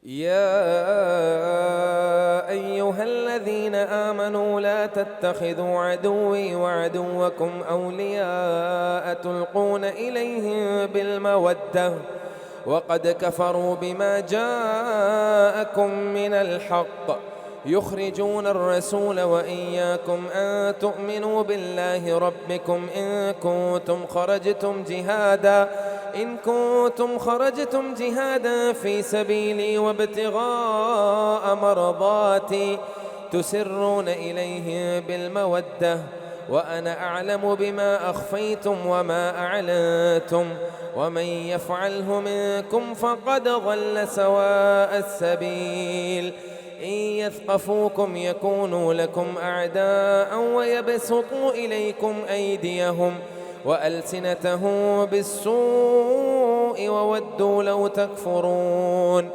يا أيها الذين آمنوا لا تتخذوا عدوي وعدوكم أولياء تلقون إليهم بالمودة وقد كفروا بما جاءكم من الحق يخرجون الرسول وإياكم أن تؤمنوا بالله ربكم إن كنتم خرجتم جهادا في سبيلي وابتغاء مرضاتي تسرون إليه بالمودة وأنا أعلم بما أخفيتم وما أعلنتم ومن يفعله منكم فقد ضل سواء السبيل إن يثقفوكم يكونوا لكم أعداء ويبسطوا إليكم أيديهم وألسنتهم بالسوء وودوا لو تكفرون